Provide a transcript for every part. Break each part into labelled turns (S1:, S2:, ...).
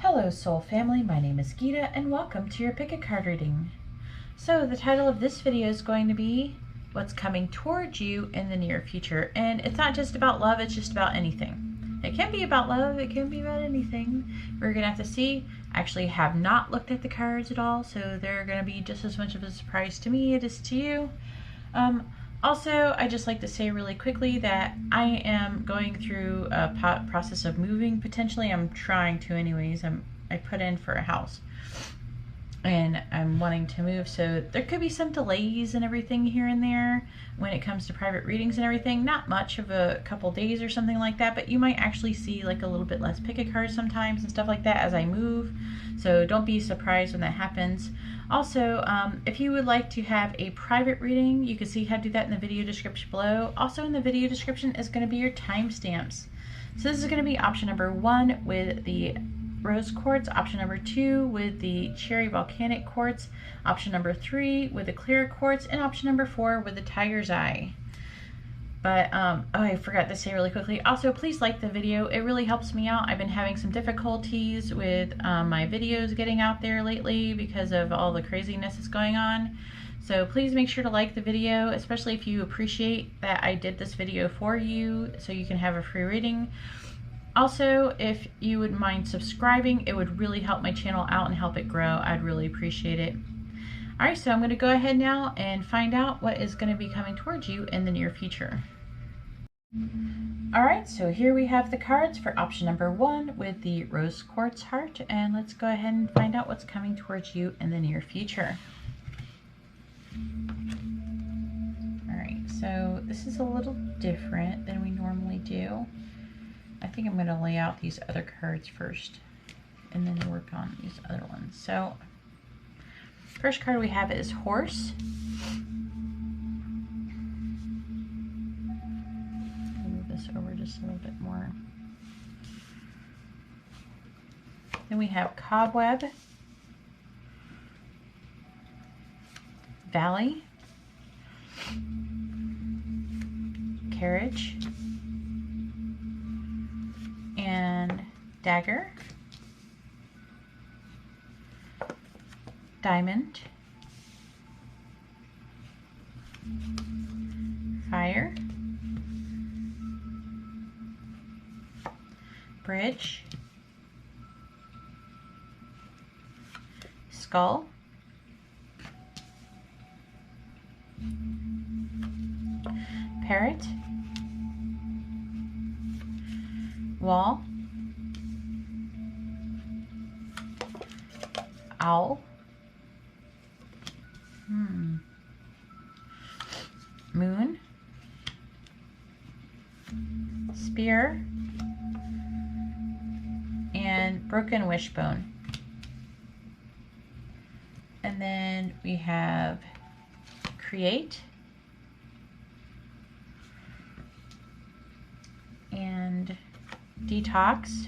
S1: Hello Soul Family, my name is Geeta and welcome to your Pick a Card reading. So the title of this video is going to be what's coming towards you in the near future. And it's not just about love, it's just about anything. It can be about love, it can be about anything. We're going to have to see. I actually have not looked at the cards at all, so they're going to be just as much of a surprise to me as it is to you. Also, I just like to say really quickly that I am going through a process of moving. Potentially, I'm trying to anyways. I put in for a house and I'm wanting to move, so there could be some delays and everything here and there when it comes to private readings and everything. Not much of a couple days or something like that, but you might actually see like a little bit less pick a card sometimes and stuff like that as I move, so don't be surprised when that happens. Also, if you would like to have a private reading, you can see how to do that in the video description below. Also in the video description is going to be your timestamps. So this is going to be option number 1 with the rose quartz, option number 2 with the cherry volcanic quartz, option number 3 with the clear quartz, and option number 4 with the tiger's eye. But oh, I forgot to say really quickly, also please like the video. It really helps me out. I've been having some difficulties with my videos getting out there lately because of all the craziness that's going on. So please make sure to like the video, especially if you appreciate that I did this video for you so you can have a free reading. Also, if you would mind subscribing, it would really help my channel out and help it grow. I'd really appreciate it. Alright, so I'm going to go ahead now and find out what is going to be coming towards you in the near future. Alright, so here we have the cards for option number 1 with the rose quartz heart, and let's go ahead and find out what's coming towards you in the near future. Alright, so this is a little different than we normally do. I think I'm going to lay out these other cards first and then work on these other ones. So first card we have is horse. Move this over just a little bit more. Then we have cobweb, valley, carriage, and dagger, diamond, fire, bridge, skull, parrot, wall, owl, moon, spear, and broken wishbone. And then we have create and detox,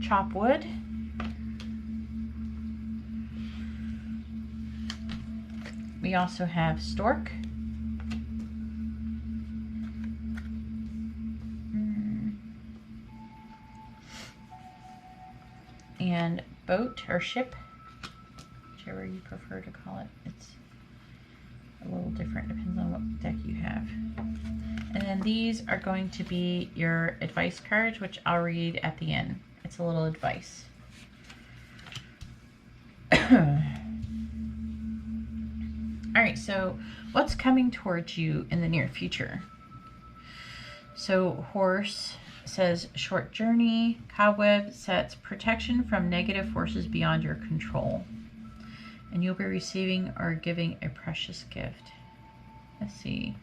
S1: chop wood, we also have stork, and boat or ship, whichever you prefer to call it. It's a little different, depends on what deck you have. And then these are going to be your advice cards, which I'll read at the end. It's a little advice. Alright, so what's coming towards you in the near future? So horse says short journey, cobweb sets protection from negative forces beyond your control, and you'll be receiving or giving a precious gift. Let's see.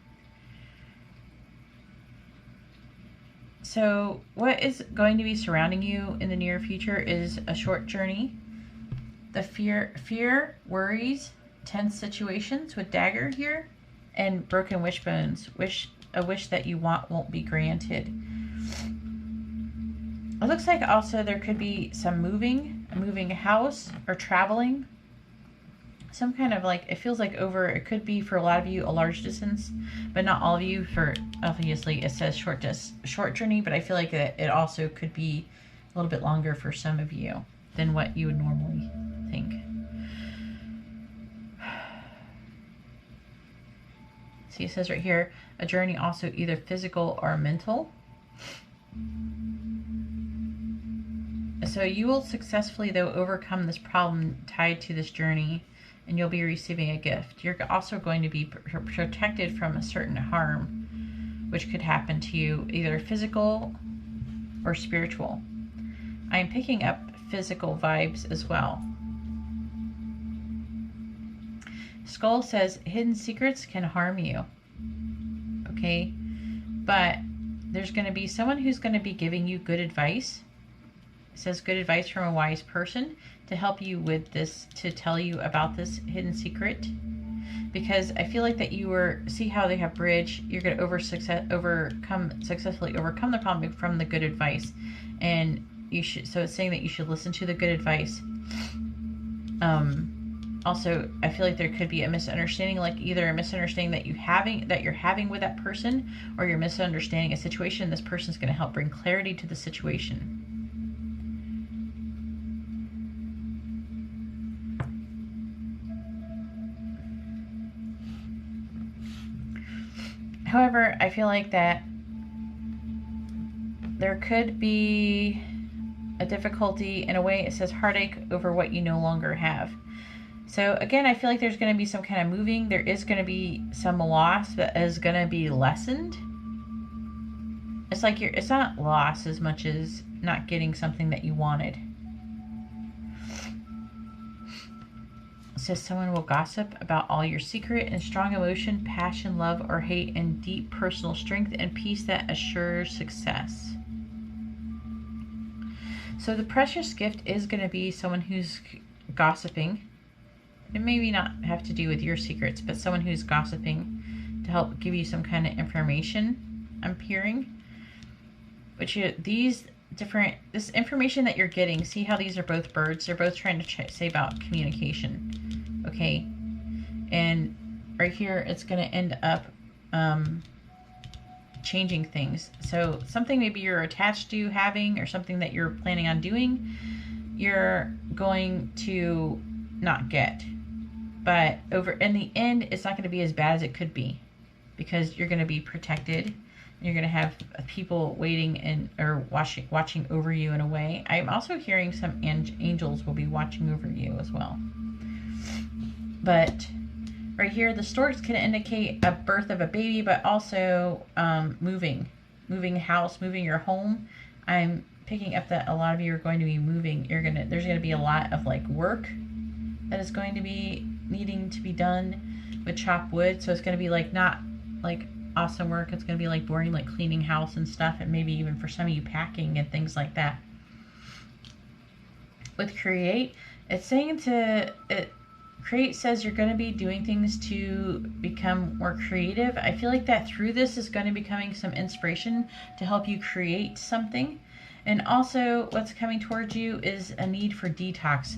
S1: So what is going to be surrounding you in the near future is a short journey, the fear, worries, tense situations with dagger here, and broken wishbones. A wish that you want won't be granted. It looks like also there could be some moving moving house or traveling. Some kind of like, it feels like over, it could be for a lot of you a large distance, but not all of you. For obviously it says short journey, but I feel like it also could be a little bit longer for some of you than what you would normally think. See, it says right here, a journey also either physical or mental. So you will successfully, though, overcome this problem tied to this journey, and you'll be receiving a gift. You're also going to be protected from a certain harm, which could happen to you, either physical or spiritual. I'm picking up physical vibes as well. Skull says hidden secrets can harm you. Okay, but there's going to be someone who's going to be giving you good advice. It says good advice from a wise person to help you with this, to tell you about this hidden secret. Because I feel like that you were, see how they have bridge, you're going to successfully overcome the problem from the good advice. And you should, so it's saying that you should listen to the good advice. Also, I feel like there could be a misunderstanding, like either a misunderstanding that you're having with that person, or you're misunderstanding a situation. This person's going to help bring clarity to the situation. However, I feel like that there could be a difficulty. In a way, it says heartache over what you no longer have. So again, I feel like there's going to be some kind of moving. There is going to be some loss that is going to be lessened. It's like it's not loss as much as not getting something that you wanted. It says someone will gossip about all your secret and strong emotion, passion, love, or hate, and deep personal strength and peace that assures success. So the precious gift is going to be someone who's gossiping. It maybe not have to do with your secrets, but someone who's gossiping to help give you some kind of information, I'm hearing. Which this information that you're getting, see how these are both birds? They're both trying to say about communication. Okay. And right here, it's going to end up changing things. So something maybe you're attached to having, or something that you're planning on doing, you're going to not get. But in the end, it's not going to be as bad as it could be, because you're going to be protected, and you're going to have people waiting or watching over you in a way. I'm also hearing some angels will be watching over you as well. But right here, the storks can indicate a birth of a baby, but also moving house, moving your home. I'm picking up that a lot of you are going to be moving. There's going to be a lot of like work that is going to be needing to be done with chopped wood. So it's going to be like not like awesome work. It's going to be like boring, like cleaning house and stuff, and maybe even for some of you packing and things like that. With create, it's saying create says you're going to be doing things to become more creative. I feel like that through this is going to be coming some inspiration to help you create something. And also what's coming towards you is a need for detox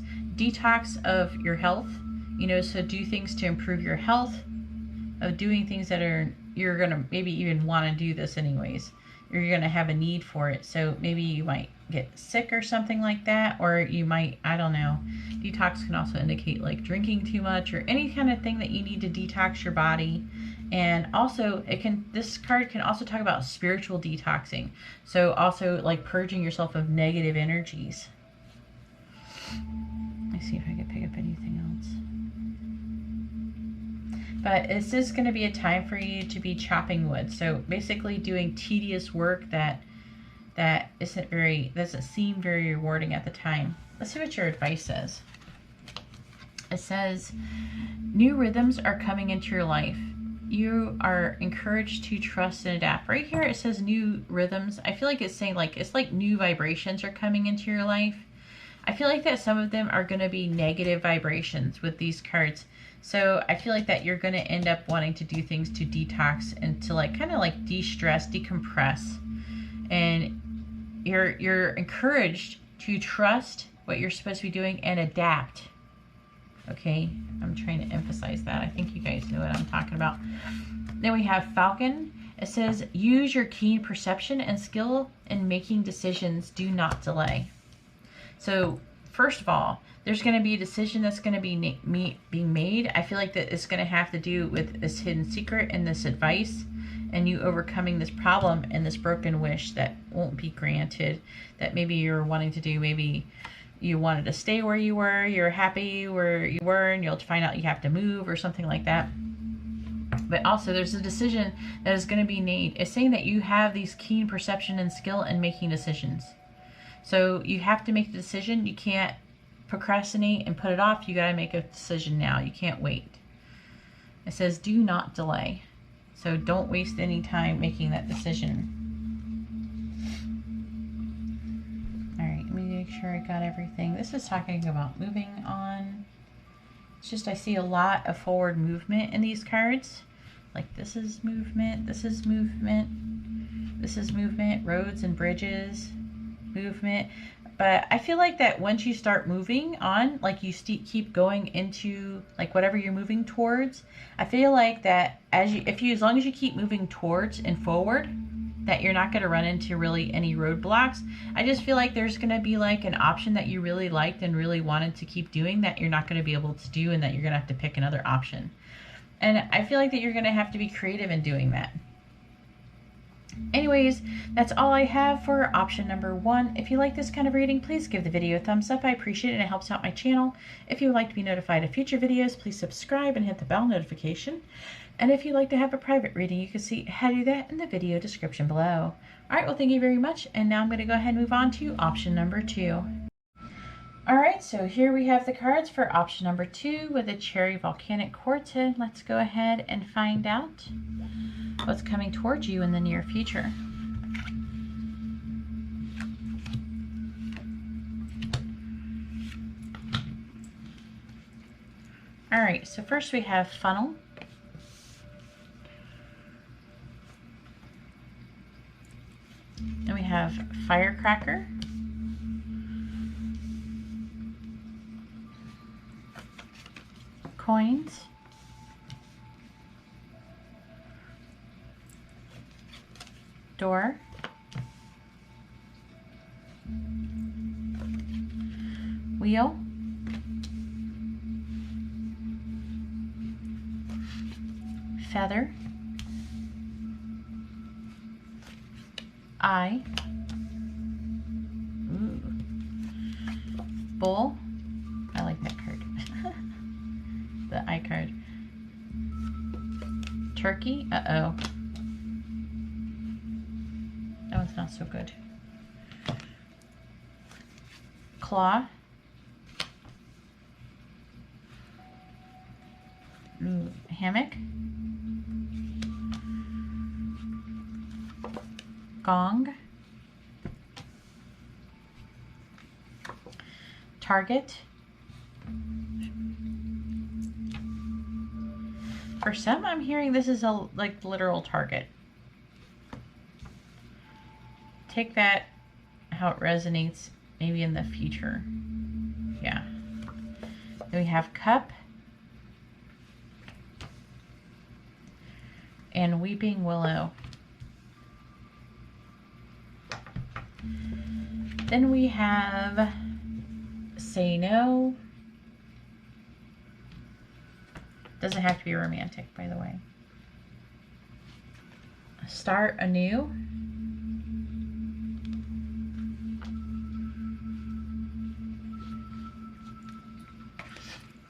S1: of your health. So do things to improve your health, of doing things that you're going to maybe even want to do this anyways. You're going to have a need for it. So maybe you might get sick or something like that, or you might, I don't know. Detox can also indicate like drinking too much or any kind of thing that you need to detox your body. And also this card can also talk about spiritual detoxing. So also like purging yourself of negative energies. Let me see if I can pick up anything else. But this is going to be a time for you to be chopping wood. So basically doing tedious work that doesn't seem very rewarding at the time. Let's see what your advice says. It says, new rhythms are coming into your life. You are encouraged to trust and adapt. Right here it says new rhythms. I feel like it's saying it's like new vibrations are coming into your life. I feel like that some of them are going to be negative vibrations with these cards. So I feel like that you're going to end up wanting to do things to detox and to kind of de-stress, decompress. And you're encouraged to trust what you're supposed to be doing and adapt. Okay, I'm trying to emphasize that. I think you guys know what I'm talking about. Then we have Falcon. It says, use your keen perception and skill in making decisions. Do not delay. So first of all, there's going to be a decision that's going to be being made. I feel like that it's going to have to do with this hidden secret and this advice and you overcoming this problem and this broken wish that won't be granted, that maybe you're wanting to do. Maybe you wanted to stay where you were, you're happy where you were, and you'll find out you have to move or something like that. But also there's a decision that is going to be made. It's saying that you have these keen perception and skill in making decisions. So you have to make the decision. You can't procrastinate and put it off. You got to make a decision now. You can't wait. It says do not delay. So don't waste any time making that decision. All right, let me make sure I got everything. This is talking about moving on. It's just I see a lot of forward movement in these cards. Like this is movement, this is movement, this is movement, roads and bridges, movement. But I feel like that once you start moving on, like you keep going into like whatever you're moving towards, I feel like that as long as you keep moving towards and forward, that you're not going to run into really any roadblocks. I just feel like there's going to be like an option that you really liked and really wanted to keep doing that you're not going to be able to do, and that you're going to have to pick another option. And I feel like that you're going to have to be creative in doing that. Anyways, that's all I have for option number 1. If you like this kind of reading, please give the video a thumbs up. I appreciate it and it helps out my channel. If you would like to be notified of future videos, please subscribe and hit the bell notification. And if you'd like to have a private reading, you can see how to do that in the video description below. Alright, well thank you very much, and now I'm going to go ahead and move on to option number 2. Alright, so here we have the cards for option number 2 with a cherry volcanic quartz. Let's go ahead and find out what's coming towards you in the near future. Alright, so first we have funnel. Then we have firecracker. Coins. Door. Wheel. Feather. Eye. Ooh. Bull. I like that card. The eye card. Turkey. Uh-oh. That one's not so good. Claw. Ooh. Hammock. Gong. Target. For some, I'm hearing this is a like literal target. Take that how it resonates maybe in the future. Yeah. Then we have cup and weeping willow. Then we have say no. Doesn't have to be romantic, by the way. Start anew.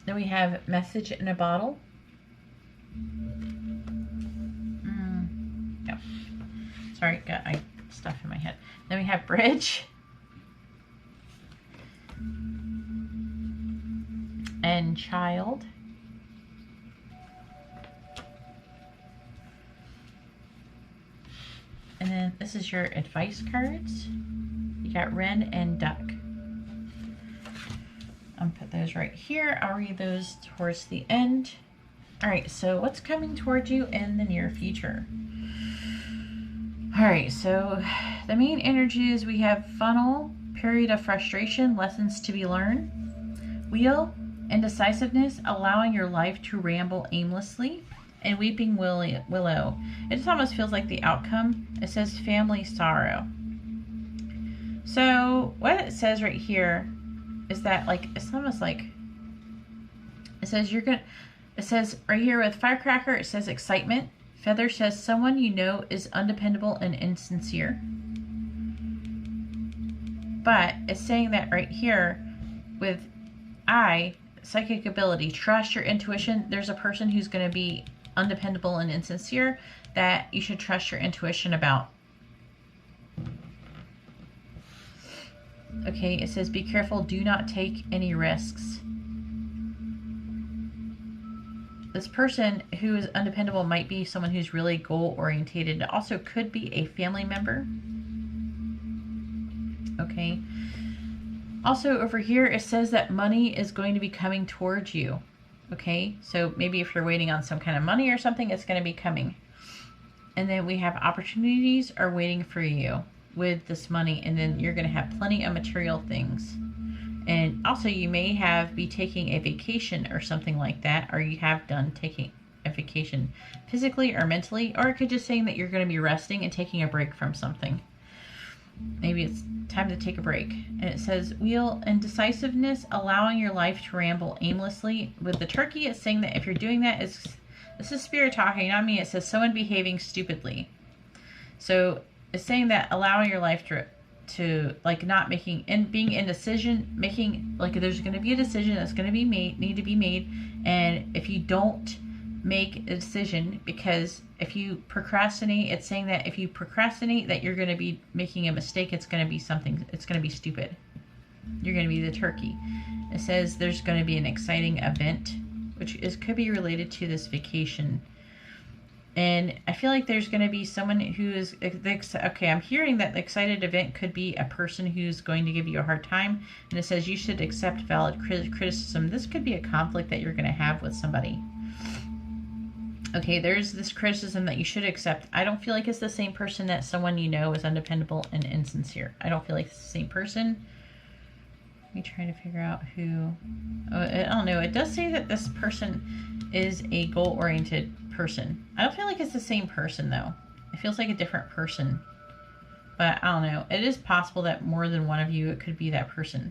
S1: Then we have message in a bottle. No. Sorry, got stuff in my head. Then we have bridge. And child. And then this is your advice cards. You got wren and duck. I'll put those right here. I'll read those towards the end. All right, so what's coming towards you in the near future? All right, so the main energies we have funnel, period of frustration, lessons to be learned. Wheel, indecisiveness, allowing your life to ramble aimlessly. And weeping willow. It just almost feels like the outcome. It says family sorrow. So what it says right here is that, like, it's almost like it says it says right here with firecracker, it says excitement. Feather says someone you know is undependable and insincere. But it's saying that right here with psychic ability, trust your intuition. There's a person who's going to be undependable and insincere that you should trust your intuition about. Okay, it says be careful, do not take any risks. This person who is undependable might be someone who's really goal oriented. It also could be a family member. Okay. Also over here it says that money is going to be coming towards you. Okay, so maybe if you're waiting on some kind of money or something, it's going to be coming. And then we have opportunities are waiting for you with this money, and then you're going to have plenty of material things. And also you may be taking a vacation or something like that, or you have done taking a vacation physically or mentally, or it could just saying that you're going to be resting and taking a break from something. Maybe it's time to take a break. And it says wheel and decisiveness, allowing your life to ramble aimlessly. With the turkey, it's saying that if you're doing that, this is spirit talking, not me. It says someone behaving stupidly. So it's saying that allowing your life to like not making and being indecision, making like there's going to be a decision that's going to be need to be made, and if you don't make a decision, because if you procrastinate, it's saying that if you procrastinate that you're going to be making a mistake. It's going to be something, it's going to be stupid. You're going to be the turkey. It says there's going to be an exciting event, which could be related to this vacation. And I feel like there's going to be someone who is, okay, I'm hearing that the excited event could be a person who's going to give you a hard time. And it says you should accept valid criticism. This could be a conflict that you're going to have with somebody. Okay, there's this criticism that you should accept. I don't feel like it's the same person that someone you know is undependable and insincere. I don't feel like it's the same person. Let me try to figure out who. Oh, I don't know. It does say that this person is a goal-oriented person. I don't feel like it's the same person, though. It feels like a different person. But I don't know. It is possible that more than one of you, it could be that person.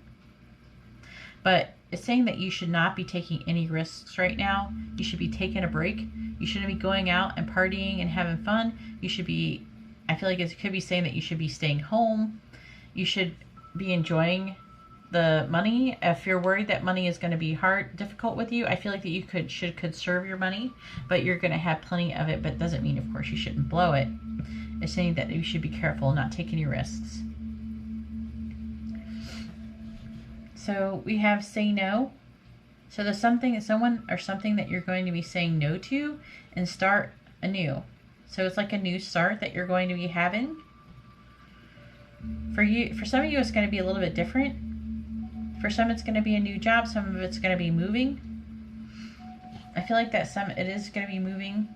S1: But it's saying that you should not be taking any risks right now. You should be taking a break. You shouldn't be going out and partying and having fun. You should be, I feel like it could be saying that you should be staying home. You should be enjoying the money. If you're worried that money is going to be difficult with you, I feel like that you should conserve your money, but you're going to have plenty of it. But doesn't mean, of course, you shouldn't blow it. It's saying that you should be careful, not take any risks. So we have say no. So there's someone or something that you're going to be saying no to and start anew. So it's like a new start that you're going to be having. For some of you, it's going to be a little bit different. For some, it's going to be a new job. Some of it's going to be moving. I feel like that it is going to be moving.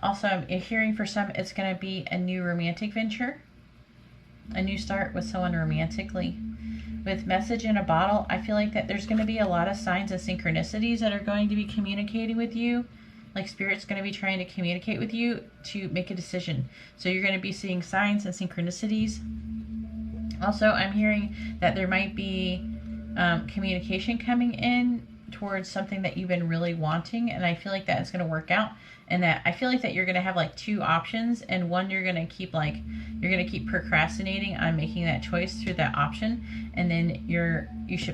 S1: Also, I'm hearing for some, it's going to be a new romantic venture. A new start with someone romantically. With message in a bottle, I feel like that there's going to be a lot of signs and synchronicities that are going to be communicating with you. Like Spirit's going to be trying to communicate with you to make a decision. So you're going to be seeing signs and synchronicities. Also, I'm hearing that there might be communication coming in towards something that you've been really wanting, and I feel like that is going to work out. And that I feel like that you're going to have like two options, and one you're going to keep procrastinating on making that choice through that option, and then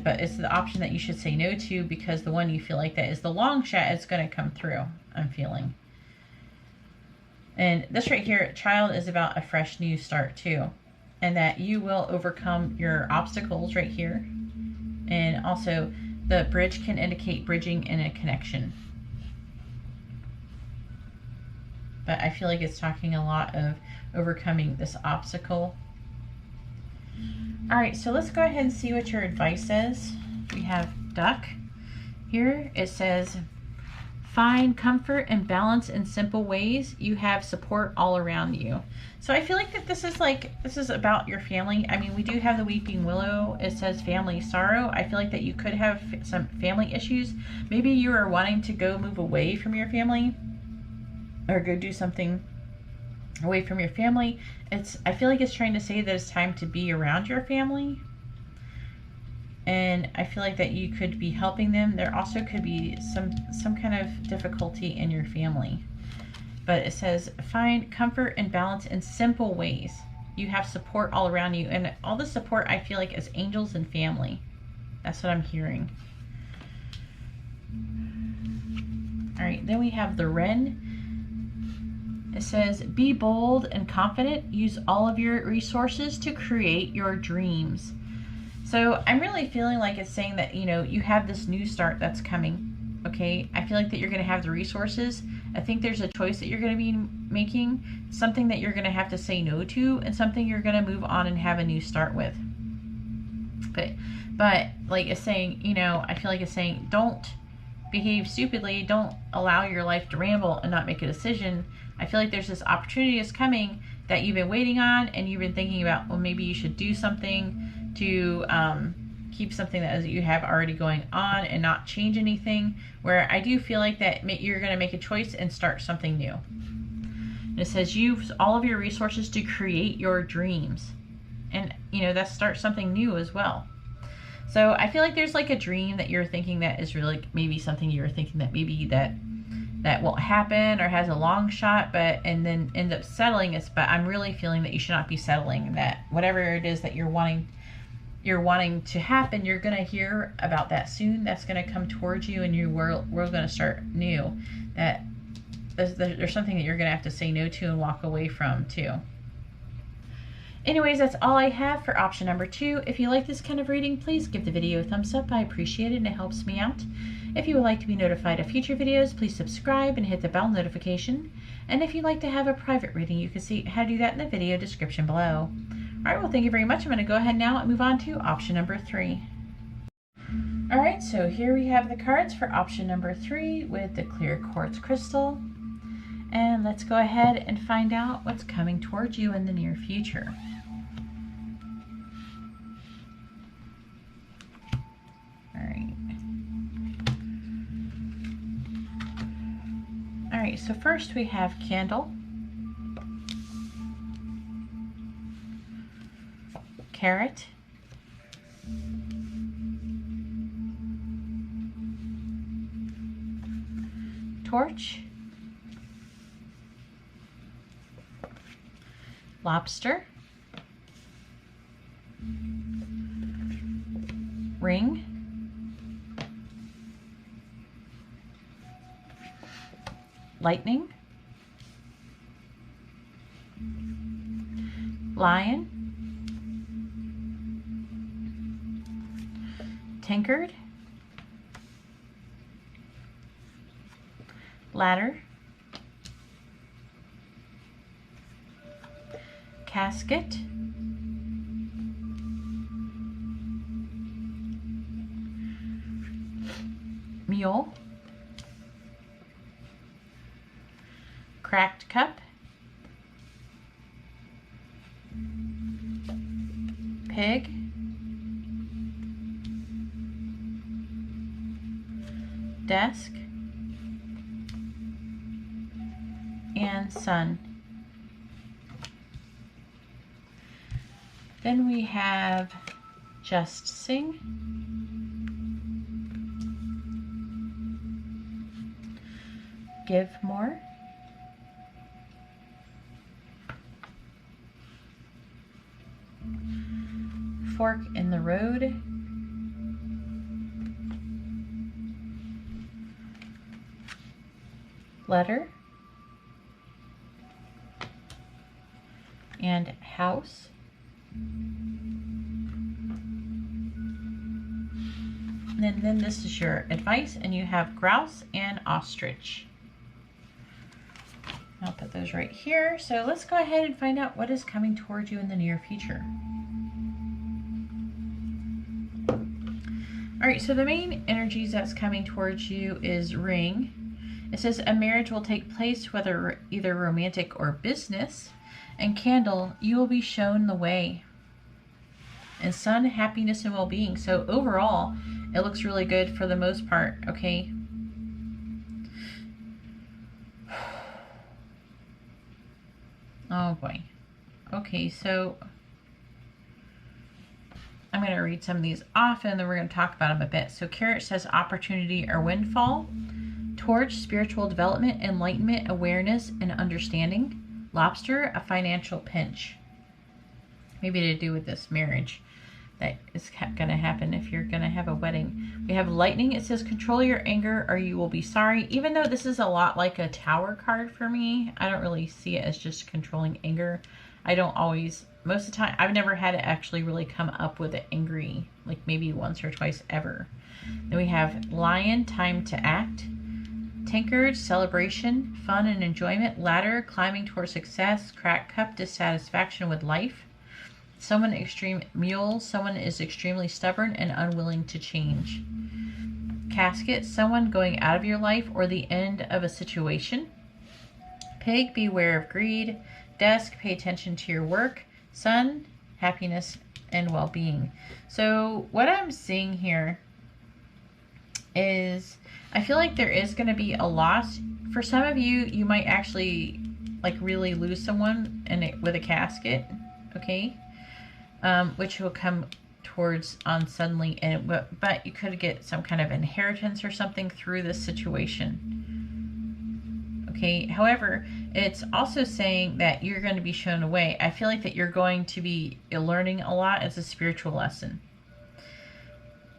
S1: but it's the option that you should say no to, because the one you feel like that is the long shot is going to come through. I'm feeling. And this right here, child, is about a fresh new start too, and that you will overcome your obstacles right here. And also the bridge can indicate bridging in a connection. But I feel like it's talking a lot of overcoming this obstacle. All right, so let's go ahead and see what your advice is. We have duck. Here it says, Find comfort and balance in simple ways. You have support all around you. So I feel like that this is about your family. I mean, we do have the weeping willow. It says family sorrow. I feel like that you could have some family issues. Maybe you are wanting to go move away from your family or go do something away from your family. I feel like it's trying to say that it's time to be around your family. And I feel like that you could be helping them. There also could be some kind of difficulty in your family. But it says, find comfort and balance in simple ways. You have support all around you. And all the support I feel like is angels and family. That's what I'm hearing. All right, then we have the Wren. It says, be bold and confident. Use all of your resources to create your dreams. So I'm really feeling like it's saying that, you know, you have this new start that's coming, okay? I feel like that you're going to have the resources. I think there's a choice that you're going to be making, something that you're going to have to say no to, and something you're going to move on and have a new start with. But like it's saying, you know, I feel like it's saying, don't behave stupidly. Don't allow your life to ramble and not make a decision. I feel like there's this opportunity that's coming that you've been waiting on, and you've been thinking about, well, maybe you should do something to keep something that you have already going on and not change anything, where I do feel like that you're going to make a choice and start something new. And it says use all of your resources to create your dreams, and you know, that's start something new as well. So I feel like there's like a dream that you're thinking that is really maybe something you're thinking that maybe that won't happen or has a long shot, and then end up settling. But I'm really feeling that you should not be settling, that whatever it is that you're wanting to happen, you're going to hear about that soon. That's going to come towards you, and we're going to start new. That there's something that you're going to have to say no to and walk away from too. Anyways, that's all I have for option number 2. If you like this kind of reading, please give the video a thumbs up. I appreciate it, and it helps me out. If you would like to be notified of future videos, please subscribe and hit the bell notification. And if you'd like to have a private reading, you can see how to do that in the video description below. Alright, well, thank you very much. I'm going to go ahead now and move on to option number 3. Alright, so here we have the cards for option number 3 with the clear quartz crystal. And let's go ahead and find out what's coming towards you in the near future. Alright, so first we have candle, carrot, torch, lobster, ring, lightning, lion, tankard, ladder, casket, mule, cracked cup, pig, desk, and sun. Then we have just sing, give more, fork in the road, letter, and house, and then this is your advice, and you have grouse and ostrich. I'll put those right here. So let's go ahead and find out what is coming towards you in the near future. All right, so the main energies that's coming towards you is ring. It says a marriage will take place, whether either romantic or business. And Candle, you will be shown the way. And Sun, happiness and well-being. So overall, it looks really good for the most part, okay? Oh boy. Okay, so I'm going to read some of these off and then we're going to talk about them a bit. So Carrot says opportunity or windfall. Torch, spiritual development, enlightenment, awareness, and understanding. Lobster, a financial pinch. Maybe to do with this marriage that is going to happen if you're going to have a wedding. We have Lightning. It says control your anger or you will be sorry. Even though this is a lot like a Tower card for me, I don't really see it as just controlling anger. I don't always, most of the time, I've never had it actually really come up with an angry, like maybe once or twice ever. Then we have Lion, time to act. Tankard, celebration, fun and enjoyment. Ladder, climbing toward success. Crack cup, dissatisfaction with life. Someone extreme mule, someone is extremely stubborn and unwilling to change. Casket, someone going out of your life or the end of a situation. Pig, beware of greed. Desk, pay attention to your work. Sun, happiness and well-being. So what I'm seeing here is I feel like there is going to be a loss. For some of you, you might actually like really lose someone with a casket, okay? Which will come towards on suddenly, and but you could get some kind of inheritance or something through this situation. Okay, however, it's also saying that you're going to be shown a way. I feel like that you're going to be learning a lot as a spiritual lesson.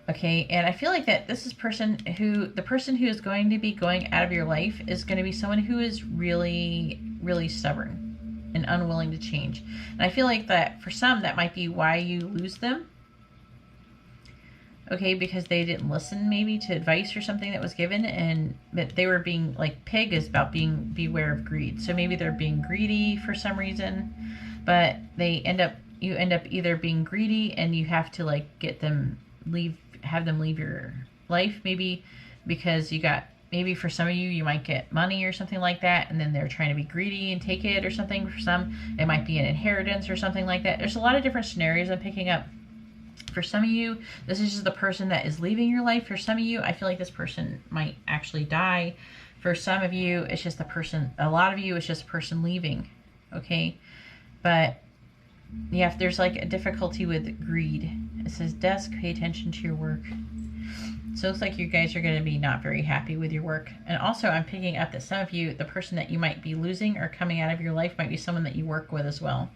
S1: Okay, and I feel like that this is the person who is going to be going out of your life is going to be someone who is really, really stubborn and unwilling to change. And I feel like that for some, that might be why you lose them. Okay, because they didn't listen maybe to advice or something that was given, and that they were being, like Pig is about being beware of greed. So maybe they're being greedy for some reason, but you end up either being greedy and you have to like have them leave your life, maybe because maybe for some of you, you might get money or something like that, and then they're trying to be greedy and take it or something. For some, it might be an inheritance or something like that. There's a lot of different scenarios I'm picking up. For some of you, this is just the person that is leaving your life. For some of you, I feel like this person might actually die. For some of you, it's just a lot of you, it's just a person leaving, okay? But yeah, if there's like a difficulty with greed, it says desk, pay attention to your work. So it looks like you guys are going to be not very happy with your work. And also I'm picking up that some of you, the person that you might be losing or coming out of your life might be someone that you work with as well.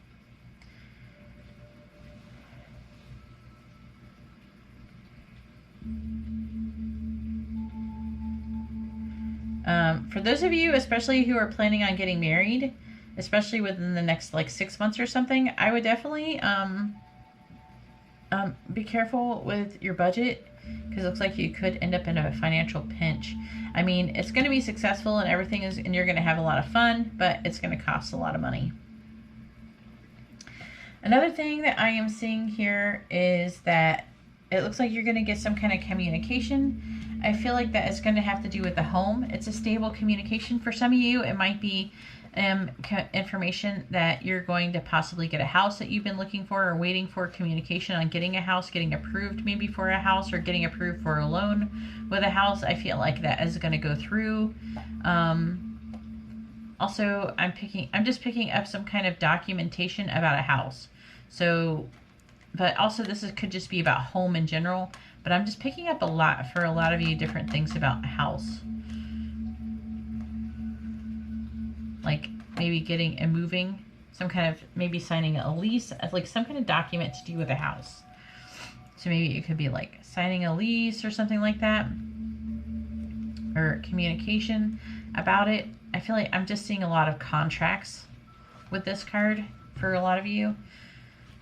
S1: For those of you, especially who are planning on getting married, especially within the next like 6 months or something, I would definitely be careful with your budget, because it looks like you could end up in a financial pinch. I mean, it's going to be successful and everything is, and you're going to have a lot of fun, but it's going to cost a lot of money. Another thing that I am seeing here is that it looks like you're going to get some kind of communication. I feel like that is going to have to do with the home. It's a stable communication. For some of you, it might be information that you're going to possibly get a house that you've been looking for or waiting for communication on getting a house, getting approved maybe for a house, or getting approved for a loan with a house. I feel like that is going to go through. Also, I'm just picking up some kind of documentation about a house. So, but also this could just be about home in general, but I'm just picking up a lot for a lot of you different things about a house. Like maybe getting and moving, some kind of, maybe signing a lease, like some kind of document to do with a house. So maybe it could be like signing a lease or something like that, or communication about it. I feel like I'm just seeing a lot of contracts with this card for a lot of you.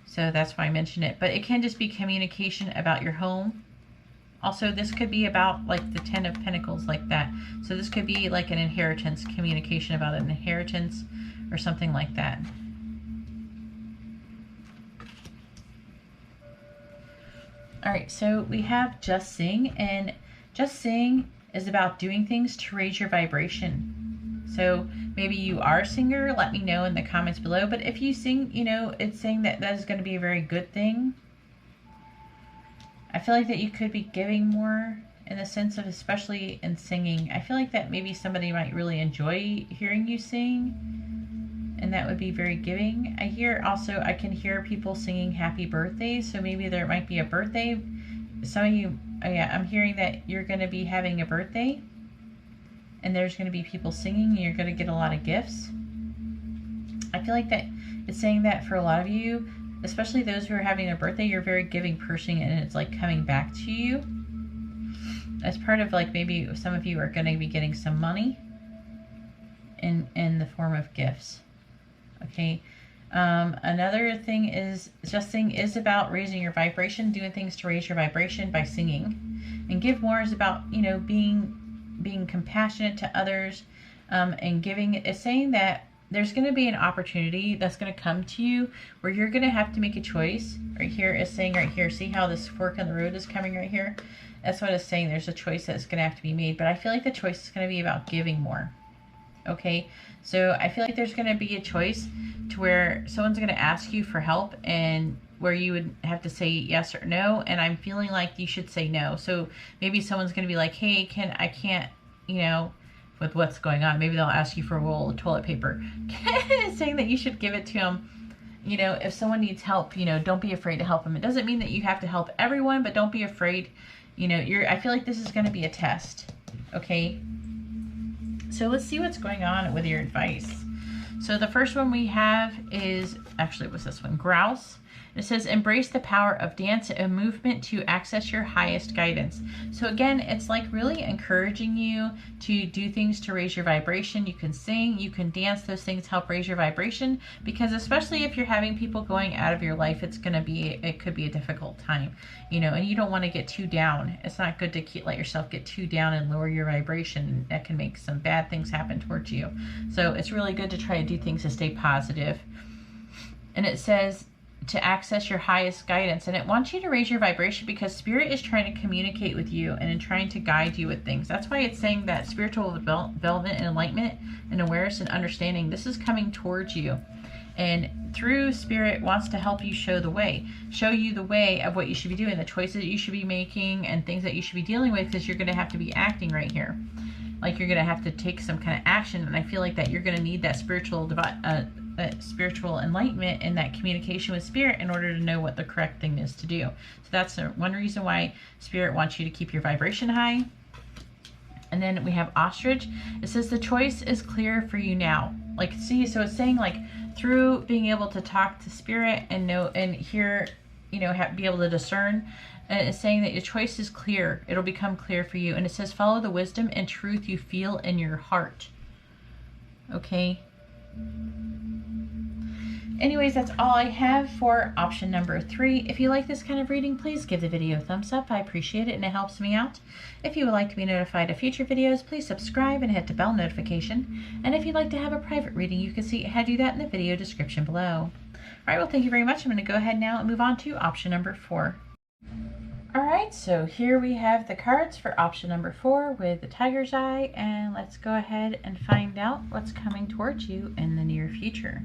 S1: So that's why I mentioned it. But it can just be communication about your home. Also, this could be about like the 10 of Pentacles, like that. So this could be like an inheritance, communication about an inheritance or something like that. All right, so we have Just Sing, and Just Sing is about doing things to raise your vibration. So maybe you are a singer, let me know in the comments below. But if you sing, you know, it's saying that that is going to be a very good thing. I feel like that you could be giving more in the sense of, especially in singing. I feel like that maybe somebody might really enjoy hearing you sing, and that would be very giving. I hear also, I can hear people singing happy birthdays, so maybe there might be a birthday. Some of you, oh yeah, I'm hearing that you're going to be having a birthday, and there's going to be people singing, and you're going to get a lot of gifts. I feel like that it's saying that for a lot of you, especially those who are having a birthday, you're a very giving person, and it's like coming back to you. As part of, like, maybe some of you are going to be getting some money in the form of gifts. Okay. Another thing is, singing is about raising your vibration, doing things to raise your vibration by singing. And give more is about, you know, being compassionate to others, and giving. It's saying that there's going to be an opportunity that's going to come to you where you're going to have to make a choice. Right here is saying right here, see how this fork in the road is coming right here? That's what it's saying. There's a choice that's going to have to be made. But I feel like the choice is going to be about giving more. Okay, so I feel like there's going to be a choice to where someone's going to ask you for help, and where you would have to say yes or no. And I'm feeling like you should say no. So maybe someone's going to be like, hey, I can't, you know, with what's going on. Maybe they'll ask you for a roll of toilet paper. Saying that you should give it to them. You know, if someone needs help, you know, don't be afraid to help them. It doesn't mean that you have to help everyone, but don't be afraid. You know, I feel like this is going to be a test. Okay. So let's see what's going on with your advice. So the first one we have is, actually, what's this one? Grouse. It says, embrace the power of dance and movement to access your highest guidance. So again, it's like really encouraging you to do things to raise your vibration. You can sing, you can dance. Those things help raise your vibration, because especially if you're having people going out of your life, it could be a difficult time, you know, and you don't want to get too down. It's not good to let yourself get too down and lower your vibration. That can make some bad things happen towards you. So it's really good to try to do things to stay positive. And it says, to access your highest guidance, and it wants you to raise your vibration because spirit is trying to communicate with you and trying to guide you with things. That's why it's saying that spiritual development and enlightenment and awareness and understanding, this is coming towards you, and through spirit wants to help you show you the way of what you should be doing, the choices that you should be making, and things that you should be dealing with, because you're going to have to be acting right here, like you're going to have to take some kind of action. And I feel like that you're going to need that spiritual enlightenment and that communication with spirit in order to know what the correct thing is to do. So that's one reason why spirit wants you to keep your vibration high. And then we have ostrich. It says the choice is clear for you now. Like, see, so it's saying, like, through being able to talk to spirit and know and hear, you know, be able to discern, and it's saying that your choice is clear. It'll become clear for you. And it says follow the wisdom and truth you feel in your heart. Okay. Anyways, that's all I have for option number 3. If you like this kind of reading, please give the video a thumbs up. I appreciate it and it helps me out. If you would like to be notified of future videos, please subscribe and hit the bell notification. And if you'd like to have a private reading, you can see how to do that in the video description below. Alright, well, thank you very much. I'm going to go ahead now and move on to option number 4. Alright, so here we have the cards for option number 4 with the tiger's eye, and let's go ahead and find out what's coming towards you in the near future.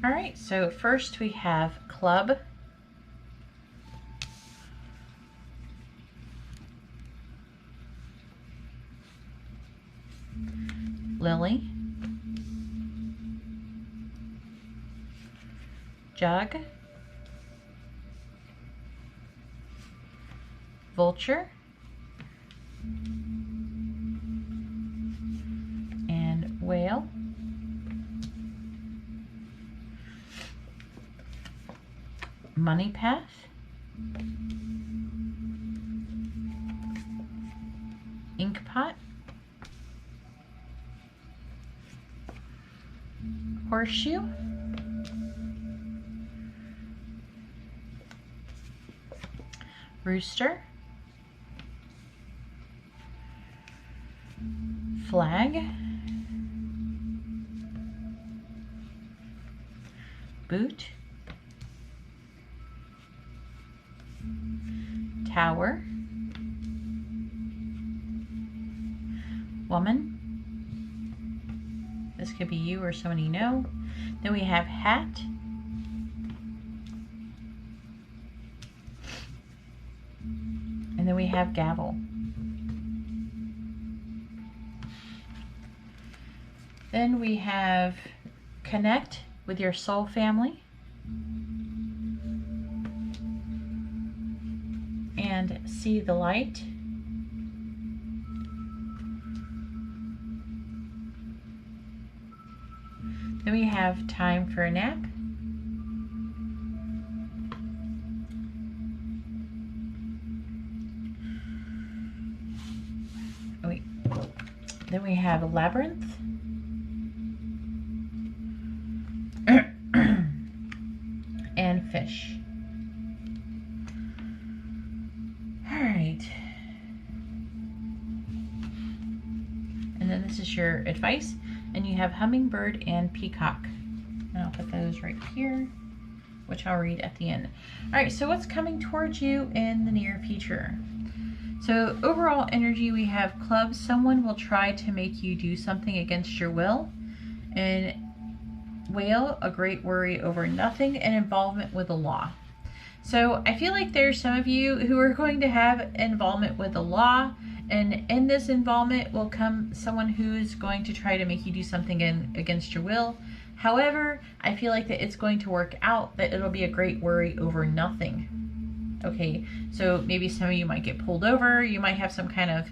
S1: Alright, so first we have club, lily, jug, vulture, and whale. Money path, ink pot, horseshoe, rooster, flag, Boot, Tower, Woman. This could be you or someone you know. Then we have Hat, and then we have Gavel. Then we have Connect with your soul family, and See the Light. Then we have Time for a Nap. Oh, wait. Then we have Labyrinth. And Fish. All right. And then this is your advice. And you have Hummingbird and Peacock. And I'll put those right here, which I'll read at the end. All right, so what's coming towards you in the near future? So overall energy, we have Clubs. Someone will try to make you do something against your will. And Whale, a great worry over nothing, and involvement with the law. So I feel like there's some of you who are going to have involvement with the law, and in this involvement will come someone who's going to try to make you do something against your will. However, I feel like that it's going to work out, that it'll be a great worry over nothing. Okay, so maybe some of you might get pulled over, you might have some kind of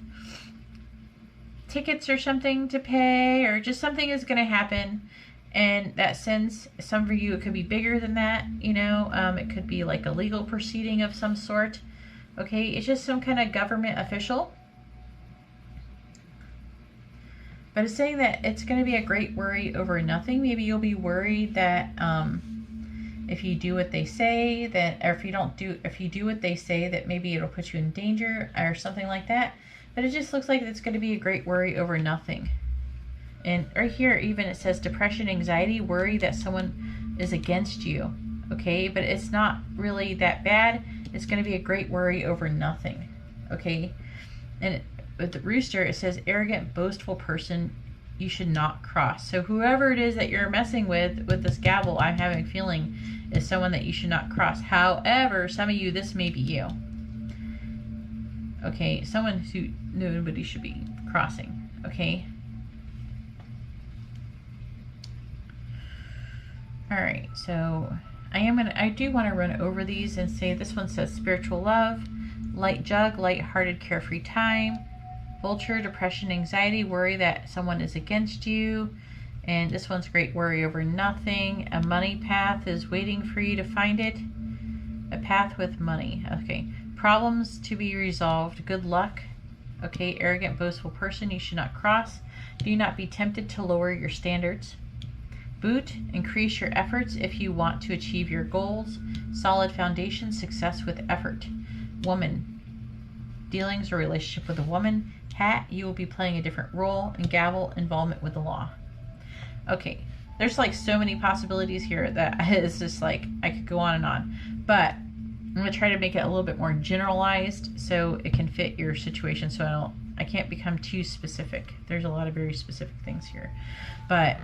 S1: tickets or something to pay, or just something is going to happen. And that sense, some of you, it could be bigger than that, you know, it could be like a legal proceeding of some sort. Okay, it's just some kind of government official. But it's saying that it's going to be a great worry over nothing. Maybe you'll be worried that if you do what they say, that, or if you do what they say, that maybe it'll put you in danger or something like that. But it just looks like it's going to be a great worry over nothing. And right here, even it says depression, anxiety, worry that someone is against you. Okay, but it's not really that bad. It's going to be a great worry over nothing. Okay, and with the rooster, it says arrogant, boastful person you should not cross. So whoever it is that you're messing with this gavel, I'm having a feeling is someone that you should not cross. However, some of you, this may be you. Okay, someone who nobody should be crossing. Okay. All right, so I do want to run over these and say this one says spiritual love, light jug, light-hearted, carefree time, vulture, depression, anxiety, worry that someone is against you, and this one's great worry over nothing. A money path is waiting for you to find it. A path with money. Okay, problems to be resolved. Good luck. Okay, arrogant, boastful person you should not cross. Do not be tempted to lower your standards. Boot, increase your efforts if you want to achieve your goals. Solid foundation, success with effort. Woman, dealings or relationship with a woman. Hat, you will be playing a different role. And gavel, involvement with the law. Okay, there's like so many possibilities here that it's just like I could go on and on. But I'm going to try to make it a little bit more generalized so it can fit your situation, so I can't become too specific. There's a lot of very specific things here. But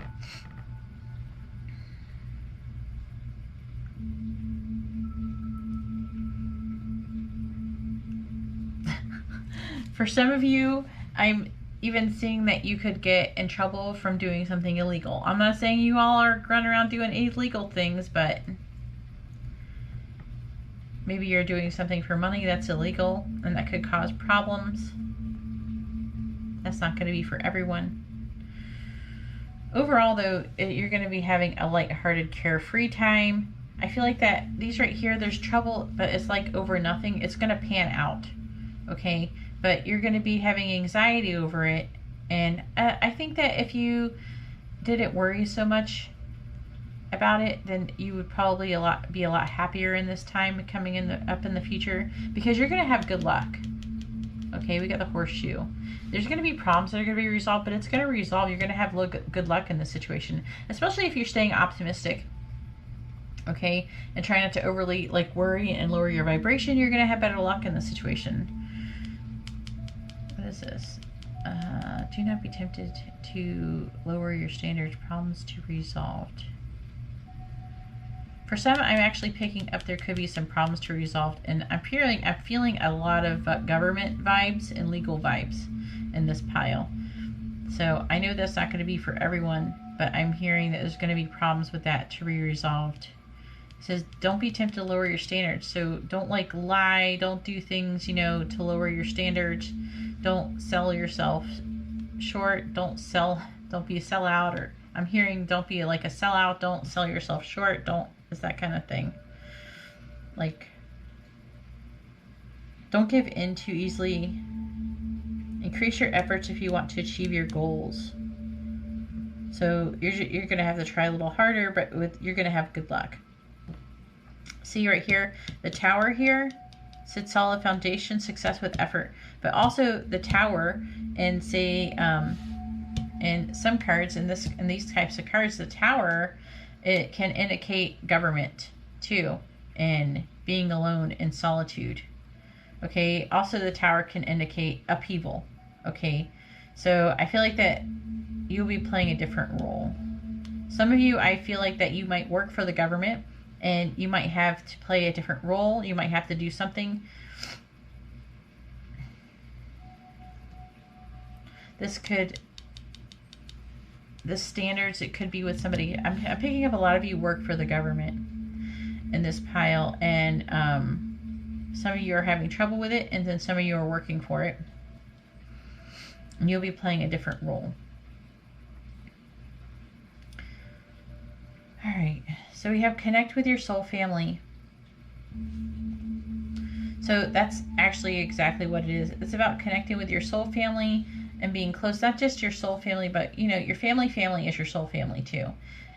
S1: for some of you, I'm even seeing that you could get in trouble from doing something illegal. I'm not saying you all are running around doing illegal things, but maybe you're doing something for money that's illegal and that could cause problems. That's not going to be for everyone. Overall, though, you're going to be having a lighthearted, carefree time. I feel like that these right here, there's trouble, but it's like over nothing. It's going to pan out, okay? But you're going to be having anxiety over it. And I think that if you didn't worry so much about it, then you would probably be a lot happier in this time coming up in the future, because you're going to have good luck. Okay, we got the horseshoe. There's going to be problems that are going to be resolved, but it's going to resolve. You're going to have good luck in this situation, especially if you're staying optimistic. Okay, and try not to overly like worry and lower your vibration. You're going to have better luck in the situation. What is this? Do not be tempted to lower your standards. Problems to be resolved. For some, I'm actually picking up there could be some problems to be resolved, and I'm feeling a lot of government vibes and legal vibes in this pile. So I know that's not going to be for everyone, but I'm hearing that there's going to be problems with that to be resolved. It says, don't be tempted to lower your standards. So don't like lie, don't do things, you know, to lower your standards. Don't sell yourself short, don't be a sellout, or I'm hearing don't be like a sellout, don't sell yourself short, it's that kind of thing. Like, don't give in too easily. Increase your efforts if you want to achieve your goals. So you're going to have to try a little harder, but you're going to have good luck. See right here, the tower here said solid foundation, success with effort. But also the tower, and say in some cards, in these types of cards, the tower, it can indicate government too, and being alone in solitude. Okay, also the tower can indicate upheaval. Okay, so I feel like that you'll be playing a different role. Some of you, I feel like that you might work for the government, and you might have to play a different role. You might have to do something. This standards, it could be with somebody. I'm picking up a lot of you work for the government in this pile, and some of you are having trouble with it, and then some of you are working for it. And you'll be playing a different role. All right, so we have connect with your soul family. So that's actually exactly what it is. It's about connecting with your soul family and being close, not just your soul family, but you know, your family is your soul family too.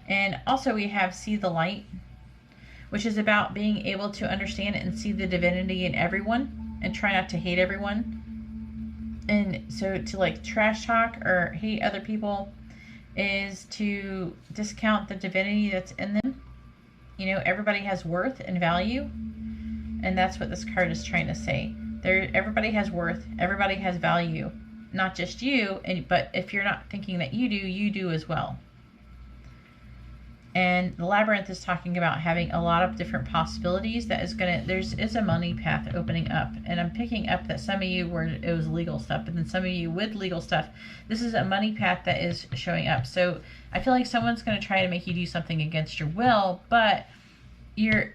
S1: And also we have see the light, which is about being able to understand and see the divinity in everyone and try not to hate everyone. And so to like trash talk or hate other people is to discount the divinity that's in them. You know, everybody has worth and value, and that's what this card is trying to say. Everybody has worth, everybody has value, not just you, but if you're not thinking that you do as well. And the labyrinth is talking about having a lot of different possibilities. That is there's a money path opening up, and I'm picking up that some of you it was legal stuff, but then some of you with legal stuff, this is a money path that is showing up. So I feel like someone's going to try to make you do something against your will, but the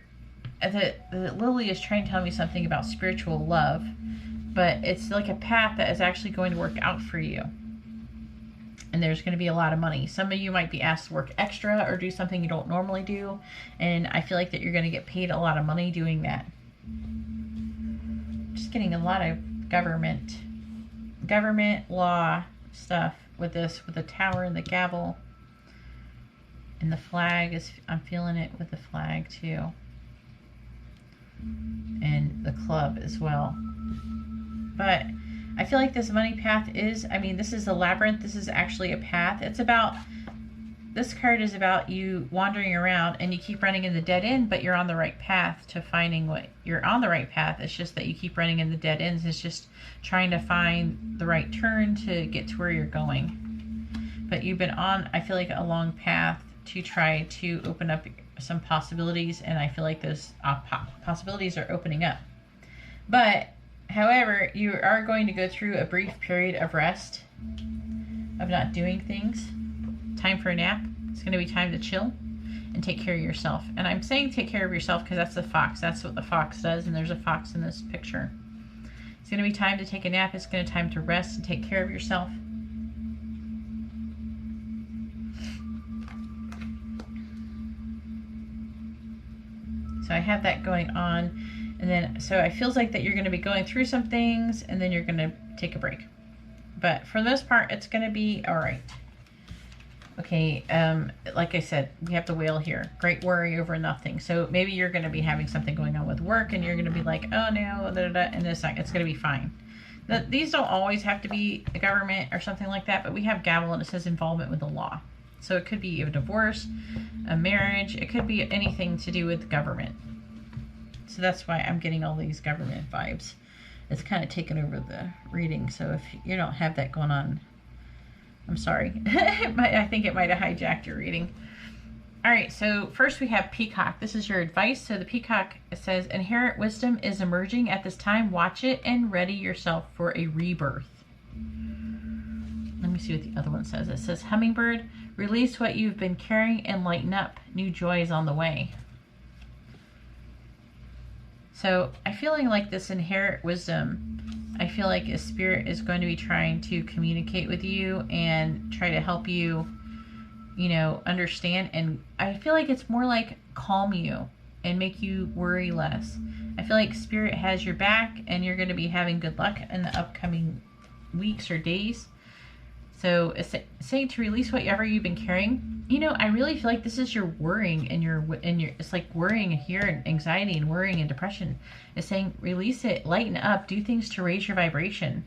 S1: Lily is trying to tell me something about spiritual love, but it's like a path that is actually going to work out for you. And there's going to be a lot of money. Some of you might be asked to work extra or do something you don't normally do. And I feel like that you're going to get paid a lot of money doing that. Just getting a lot of government law stuff with this, with the tower and the gavel. And the flag I'm feeling it with the flag too. And the club as well. But I feel like this money path this is a labyrinth. This is actually a path. This card is about you wandering around and you keep running in the dead end, but you're on the right path to finding you're on the right path. It's just that you keep running in the dead ends. It's just trying to find the right turn to get to where you're going. But you've been on, I feel like, a long path to try to open up some possibilities, and I feel like those possibilities are opening up. But however, you are going to go through a brief period of rest, of not doing things. Time for a nap. It's going to be time to chill and take care of yourself. And I'm saying take care of yourself because that's the fox. That's what the fox does, and there's a fox in this picture. It's going to be time to take a nap. It's going to be time to rest and take care of yourself. So I have that going on. And then, so it feels like that you're going to be going through some things, and then you're going to take a break. But for the most part, it's going to be all right. Okay, like I said, we have the whale here. Great worry over nothing. So maybe you're going to be having something going on with work, and you're going to be like, oh no, and it's going to be fine. These don't always have to be a government or something like that, but we have gavel, and it says involvement with the law. So it could be a divorce, a marriage, it could be anything to do with government. So that's why I'm getting all these government vibes. It's kind of taken over the reading, so if you don't have that going on, I'm sorry. I think it might have hijacked your reading. All right, so first we have Peacock. This is your advice. So the Peacock says, inherent wisdom is emerging at this time. Watch it and ready yourself for a rebirth. Let me see what the other one says. It says, Hummingbird, release what you've been carrying and lighten up. New joy is on the way. So I'm feeling like this inherent wisdom, I feel like a spirit is going to be trying to communicate with you and try to help you, you know, understand. And I feel like it's more like calm you and make you worry less. I feel like spirit has your back and you're going to be having good luck in the upcoming weeks or days. So it's saying to release whatever you've been carrying. You know, I really feel like this is your worrying and your it's like worrying here and anxiety and worrying and depression. It's saying release it, lighten up, do things to raise your vibration.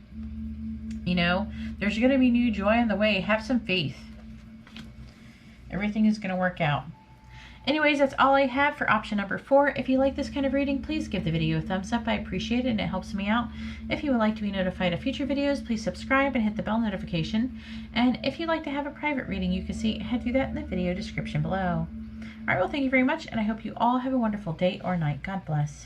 S1: You know, there's going to be new joy on the way. Have some faith. Everything is going to work out. Anyways, that's all I have for option number 4. If you like this kind of reading, please give the video a thumbs up. I appreciate it and it helps me out. If you would like to be notified of future videos, please subscribe and hit the bell notification. And if you'd like to have a private reading, you can head through that in the video description below. All right, well, thank you very much, and I hope you all have a wonderful day or night. God bless.